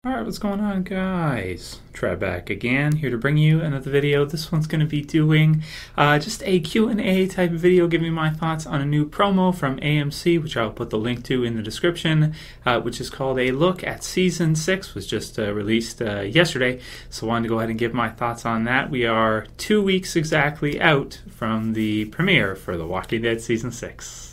Alright, what's going on, guys? Trev back again, here to bring you another video. This one's going to be doing just a Q&A type of video, giving my thoughts on a new promo from AMC, which I'll put the link to in the description, which is called A Look at Season 6, was just released yesterday, so I wanted to go ahead and give my thoughts on that. We are 2 weeks exactly out from the premiere for The Walking Dead Season 6.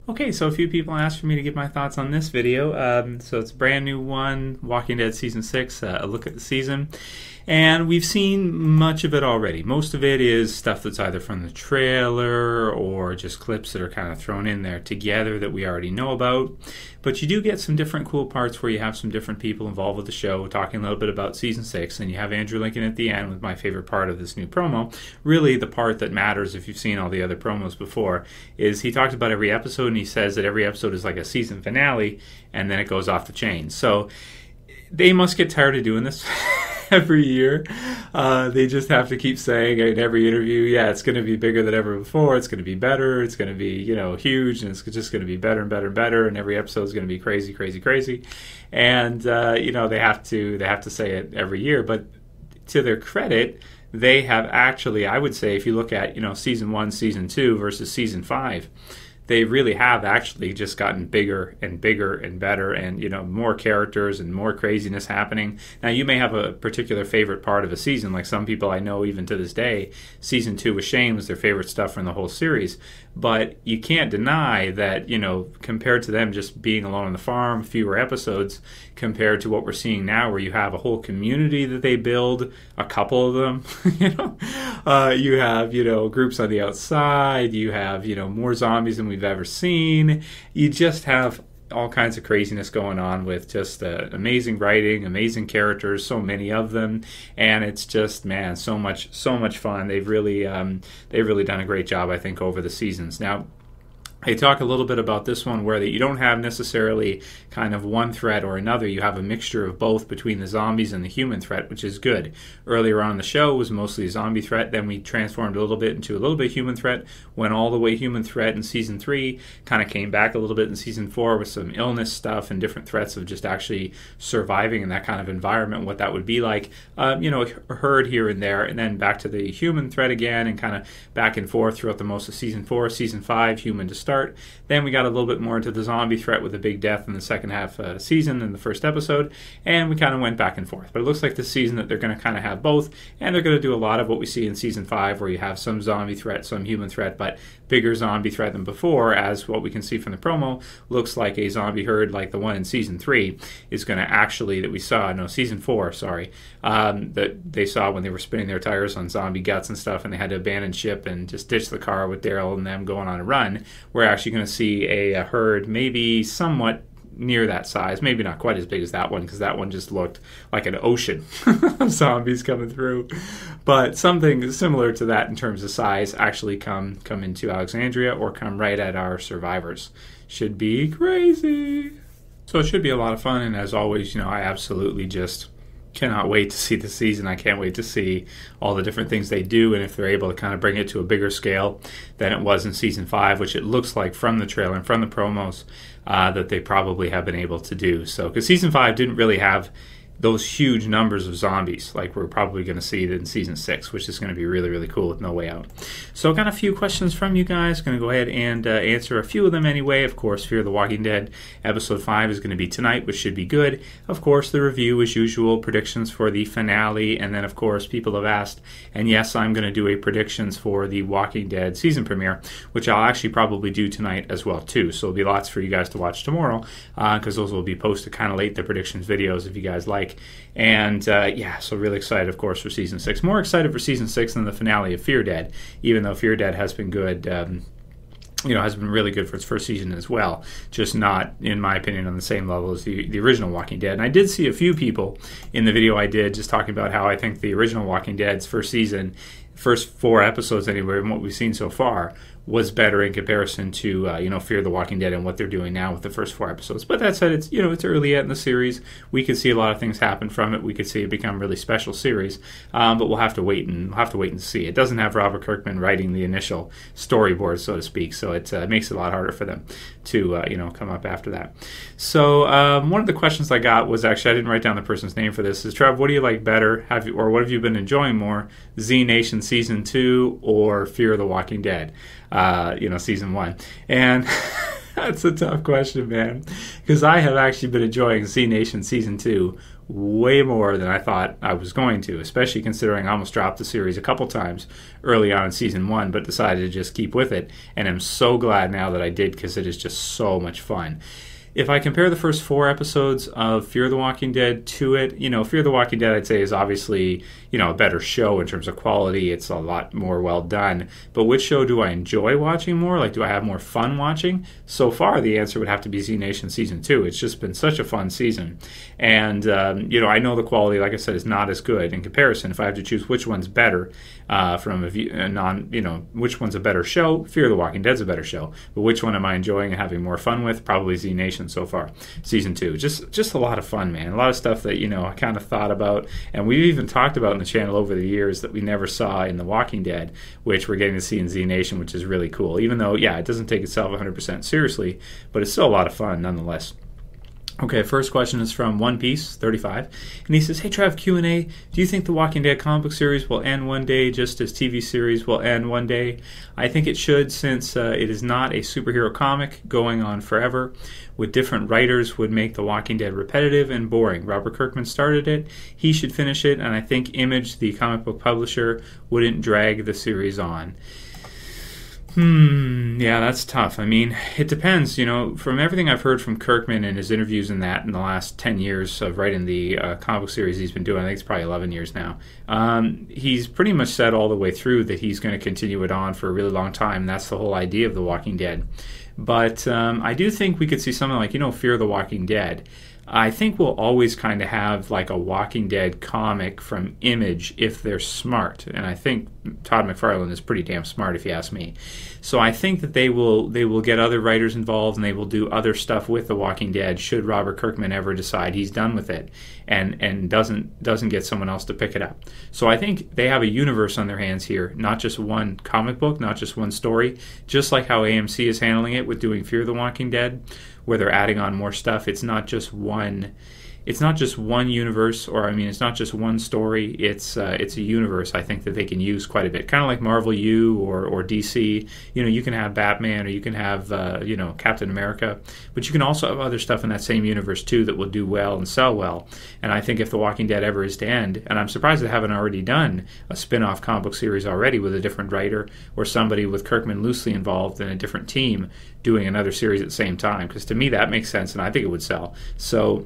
Okay, so a few people asked for me to give my thoughts on this video. So it's a brand new one, Walking Dead Season 6, a look at the season. And we've seen much of it already. Most of it is stuff that's either from the trailer or just clips that are kind of thrown in there together that we already know about. But you do get some different cool parts where you have some different people involved with the show talking a little bit about Season 6. And you have Andrew Lincoln at the end with my favorite part of this new promo. Really, the part that matters if you've seen all the other promos before is he talked about every episode, and he says that every episode is like a season finale, and then it goes off the chain. So they must get tired of doing this every year. They just have to keep saying in every interview, yeah, it's going to be bigger than ever before, it's going to be better, it's going to be, huge, and it's just going to be better and better and better, and every episode is going to be crazy, crazy, crazy. And they have to say it every year. But to their credit, they have actually, I would say, if you look at season 1, season 2 versus season 5, they really have actually just gotten bigger and bigger and better, and more characters and more craziness happening. Now, you may have a particular favorite part of a season, like some people I know even to this day, season 2 with Shane was their favorite stuff from the whole series. But you can't deny that, compared to them just being alone on the farm, fewer episodes, compared to what we're seeing now, where you have a whole community that they build, a couple of them, you have, groups on the outside, you have, more zombies than we've ever seen. You just have all kinds of craziness going on with just amazing writing, amazing characters, so many of them, and it's just, man, so much fun. They've really done a great job, I think, over the seasons. Now, they talk a little bit about this one where you don't have necessarily kind of one threat or another. You have a mixture of both between the zombies and the human threat, which is good. Earlier on in the show, it was mostly a zombie threat. Then we transformed a little bit into a little bit human threat. Went all the way human threat in Season 3. Kind of came back a little bit in Season 4 with some illness stuff and different threats of just actually surviving in that kind of environment, what that would be like. A herd here and there. And then back to the human threat again, and kind of back and forth throughout the most of Season 4. Season 5, human to start. Then we got a little bit more into the zombie threat with a big death in the second half season in the first episode, and we kind of went back and forth. But it looks like this season that they're going to kind of have both, and they're going to do a lot of what we see in Season 5, where you have some zombie threat, some human threat, but bigger zombie threat than before, as what we can see from the promo looks like a zombie herd like the one in Season 3 is going to actually, Season 4, that they saw when they were spinning their tires on zombie guts and stuff, and they had to abandon ship and just ditch the car with Daryl and them going on a run. We're actually going to see a herd maybe somewhat near that size, maybe not quite as big as that one, because that one just looked like an ocean of zombies coming through, but something similar to that in terms of size actually come into Alexandria, or come right at our survivors. Should be crazy. So it should be a lot of fun, and as always, I absolutely just cannot wait to see the season. I can't wait to see all the different things they do, and if they're able to kind of bring it to a bigger scale than it was in Season 5, which it looks like from the trailer and from the promos that they probably have been able to do. So, because Season 5 didn't really have those huge numbers of zombies like we're probably going to see in Season 6, which is going to be really, really cool with No Way Out. So I've got a few questions from you guys. Going to go ahead and answer a few of them anyway. Of course, Fear the Walking Dead Episode 5 is going to be tonight, which should be good. Of course, the review as usual, predictions for the finale, and then of course people have asked, and yes, I'm going to do a predictions for the Walking Dead season premiere, which I'll actually probably do tonight as well too. So there'll be lots for you guys to watch tomorrow, because those will be posted kind of late, the predictions videos, if you guys like. And so really excited, of course, for Season 6. More excited for Season 6 than the finale of Fear Dead, even though Fear Dead has been good. Has been really good for its first season as well, just not, in my opinion, on the same level as the original Walking Dead. And I did see a few people in the video I did just talking about how I think the original Walking Dead's first season first 4 episodes anyway, and what we've seen so far was better in comparison to Fear the Walking Dead and what they're doing now with the first 4 episodes. But that said, it's early yet in the series. We could see a lot of things happen from it. We could see it become a really special series. But we'll have to wait and see. It doesn't have Robert Kirkman writing the initial storyboard, so to speak. So it makes it a lot harder for them to come up after that. So one of the questions I got was, actually, I didn't write down the person's name for this, is, Trev, what do you like better? What have you been enjoying more, Z Nation Season 2 or Fear the Walking Dead? Season 1. And that's a tough question, man, because I have actually been enjoying Z Nation Season 2 way more than I thought I was going to, especially considering I almost dropped the series a couple times early on in Season 1, but decided to just keep with it, and I'm so glad now that I did, because it is just so much fun. If I compare the first 4 episodes of Fear the Walking Dead to it, Fear the Walking Dead, I'd say, is obviously, a better show in terms of quality. It's a lot more well done. But which show do I enjoy watching more? Like, do I have more fun watching? So far, the answer would have to be Z Nation Season 2. It's just been such a fun season. And, I know the quality, like I said, is not as good in comparison. If I have to choose which one's better which one's a better show, Fear the Walking Dead's a better show. But which one am I enjoying and having more fun with? Probably Z Nation so far. Season 2. Just a lot of fun, man. A lot of stuff that, I kind of thought about, and we've even talked about in the channel over the years that we never saw in The Walking Dead, which we're getting to see in Z Nation, which is really cool. Even though, it doesn't take itself 100% seriously, but it's still a lot of fun nonetheless. Okay, first question is from One Piece 35, and he says, "Hey Trev, Q&A, do you think the Walking Dead comic book series will end one day just as TV series will end one day? I think it should, since it is not a superhero comic going on forever. With different writers would make the Walking Dead repetitive and boring. Robert Kirkman started it, he should finish it, and I think Image, the comic book publisher, wouldn't drag the series on." Yeah, that's tough. I mean, it depends. From everything I've heard from Kirkman and his interviews in the last 10 years of writing the comic book series he's been doing, I think it's probably 11 years now, he's pretty much said all the way through that he's going to continue it on for a really long time. That's the whole idea of The Walking Dead. But I do think we could see something like, Fear the Walking Dead. I think we'll always kind of have like a Walking Dead comic from Image if they're smart, and I think Todd McFarlane is pretty damn smart if you ask me. So I think that they will get other writers involved, and they will do other stuff with The Walking Dead should Robert Kirkman ever decide he's done with it and doesn't get someone else to pick it up. So I think they have a universe on their hands here, not just one comic book, not just one story, just like how AMC is handling it with doing Fear the Walking Dead, where they're adding on more stuff. It's not just one universe, it's not just one story. It's a universe, I think, that they can use quite a bit. Kind of like Marvel U or DC. You can have Batman, or you can have Captain America, but you can also have other stuff in that same universe too that will do well and sell well. And I think if The Walking Dead ever is to end, and I'm surprised they haven't already done a spin-off comic book series already with a different writer or somebody with Kirkman loosely involved in a different team doing another series at the same time, because to me that makes sense and I think it would sell. So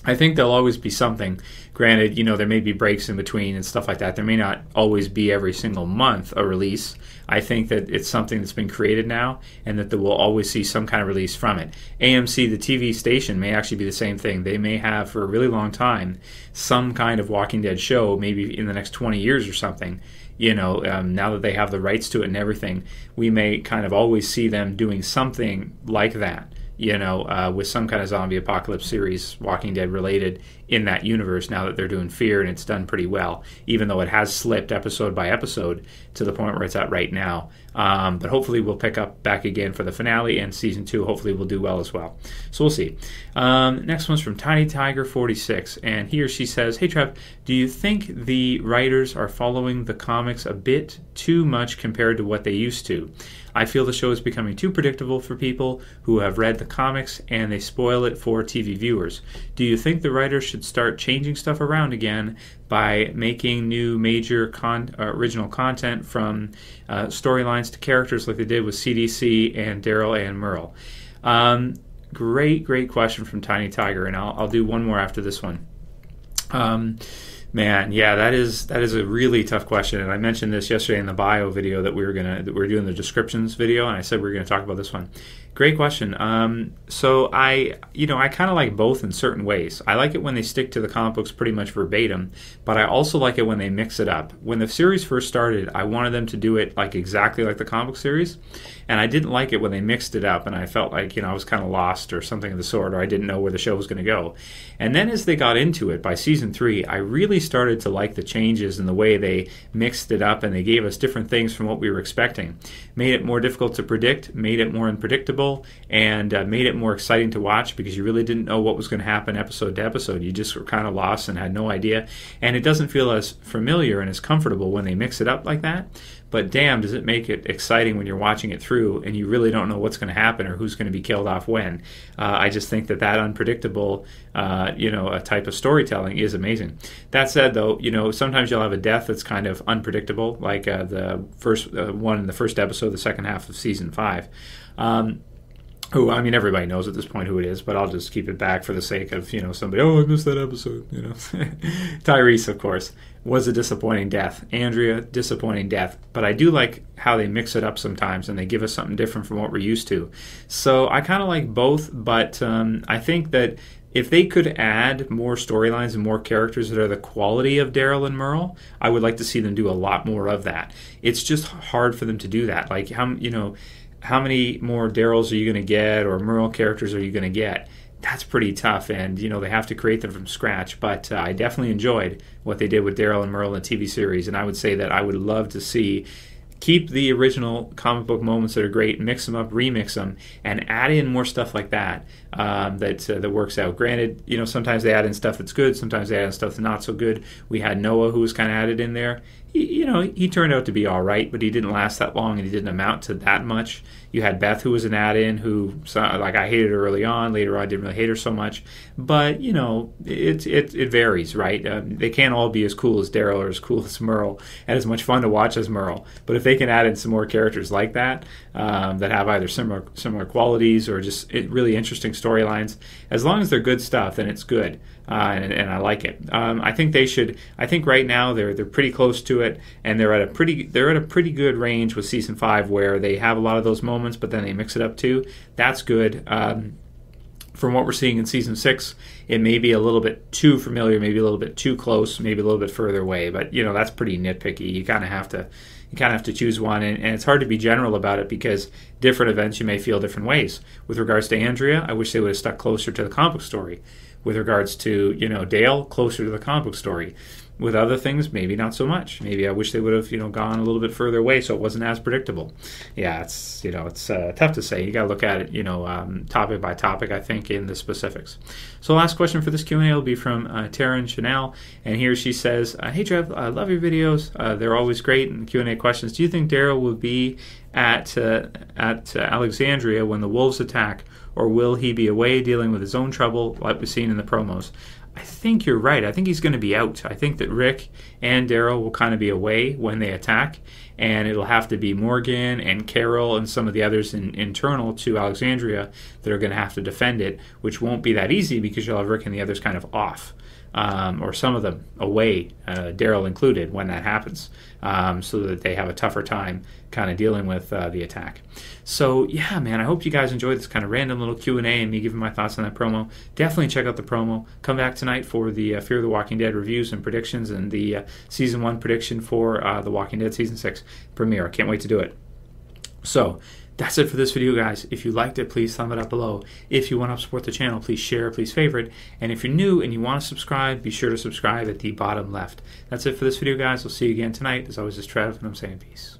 I think there'll always be something. Granted, there may be breaks in between and stuff like that. There may not always be every single month a release. I think that it's something that's been created now, and that we'll always see some kind of release from it. AMC, the TV station, may actually be the same thing. They may have, for a really long time, some kind of Walking Dead show, maybe in the next 20 years or something. Now that they have the rights to it and everything, we may kind of always see them doing something like that. With some kind of zombie apocalypse series, Walking Dead related, in that universe, now that they're doing Fear, and it's done pretty well, even though it has slipped episode by episode to the point where it's at right now. But hopefully we'll pick up back again for the finale, and Season 2 hopefully will do well as well. So we'll see. Next one's from Tiny Tiger 46, and he or she says, "Hey Trev, do you think the writers are following the comics a bit too much compared to what they used to? I feel the show is becoming too predictable for people who have read the comics, and they spoil it for TV viewers. Do you think the writers should start changing stuff around again by making new major original content, from storylines to characters like they did with CDC and Daryl and Merle?" Great question from Tiny Tiger, and I'll do one more after this one. Man, yeah, that is a really tough question, and I mentioned this yesterday in the bio video that we were doing the descriptions video, and I said we were gonna talk about this one. Great question. So I kind of like both in certain ways. I like it when they stick to the comic books pretty much verbatim, but I also like it when they mix it up. When the series first started, I wanted them to do it like exactly like the comic book series, and I didn't like it when they mixed it up, and I felt like I was kind of lost or something of the sort, or I didn't know where the show was going to go. And then as they got into it, by season 3, I really started to like the changes in the way they mixed it up, and they gave us different things from what we were expecting. Made it more difficult to predict, made it more unpredictable, and made it more exciting to watch because you really didn't know what was going to happen episode to episode. You just were kind of lost and had no idea. And it doesn't feel as familiar and as comfortable when they mix it up like that. But damn, does it make it exciting when you're watching it through and you really don't know what's going to happen or who's going to be killed off when. I just think that unpredictable, a type of storytelling is amazing. That said, though, sometimes you'll have a death that's kind of unpredictable, like the first one in the first episode, the second half of season 5. Who, I mean, everybody knows at this point who it is, but I'll just keep it back for the sake of, somebody, I missed that episode, Tyrese, of course, was a disappointing death. Andrea, disappointing death. But I do like how they mix it up sometimes and they give us something different from what we're used to. So I kind of like both, but I think that if they could add more storylines and more characters that are the quality of Daryl and Merle, I would like to see them do a lot more of that. It's just hard for them to do that. Like, how many more Daryls are you going to get, or Merle characters are you going to get? That's pretty tough, and they have to create them from scratch. But I definitely enjoyed what they did with Daryl and Merle in the TV series, and I would say that I would love to see keep the original comic book moments that are great, mix them up, remix them, and add in more stuff like that that works out. Granted, sometimes they add in stuff that's good, sometimes they add in stuff that's not so good. We had Noah, who was kind of added in there. He turned out to be all right, but he didn't last that long, and he didn't amount to that much. You had Beth, who was an add-in, who, I hated her early on. Later on, I didn't really hate her so much. But, it varies, right? They can't all be as cool as Daryl or as cool as Merle, and as much fun to watch as Merle. But if they can add in some more characters like that, that have either similar qualities or just really interesting storylines, as long as they're good stuff, then it's good. And I like it. I think they should. I think right now they're pretty close to it, and they're at a pretty good range with season 5, where they have a lot of those moments, but then they mix it up too. That's good. From what we're seeing in season 6, it may be a little bit too familiar, maybe a little bit too close, maybe a little bit further away. But that's pretty nitpicky. You kind of have to choose one, and it's hard to be general about it because different events you may feel different ways. With regards to Andrea, I wish they would have stuck closer to the comic book story. With regards to, Dale, closer to the comic book story. With other things, maybe not so much. Maybe I wish they would have, gone a little bit further away so it wasn't as predictable. Yeah, it's tough to say. You got to look at it, topic by topic, I think, in the specifics. So last question for this Q&A will be from Taryn Chanel, and here she says, hey, Trev, I love your videos. They're always great. And Q&A questions. Do you think Daryl will be at Alexandria when the wolves attack, or will he be away dealing with his own trouble like we've seen in the promos? I think you're right. I think he's going to be out. I think that Rick and Daryl will kind of be away when they attack, and it'll have to be Morgan and Carol and some of the others internal to Alexandria that are going to have to defend it, which won't be that easy because you'll have Rick and the others kind of off. Or some of them away, Daryl included, when that happens, so that they have a tougher time kind of dealing with the attack. So, yeah, man, I hope you guys enjoyed this kind of random little Q&A and me giving my thoughts on that promo. Definitely check out the promo. Come back tonight for the Fear the Walking Dead reviews and predictions and the Season 1 prediction for The Walking Dead Season 6 premiere. I can't wait to do it. So, that's it for this video, guys. If you liked it, please thumb it up below. If you want to support the channel, please share, please favorite. And if you're new and you want to subscribe, be sure to subscribe at the bottom left. That's it for this video, guys. We'll see you again tonight. As always, it's Trev, and I'm saying peace.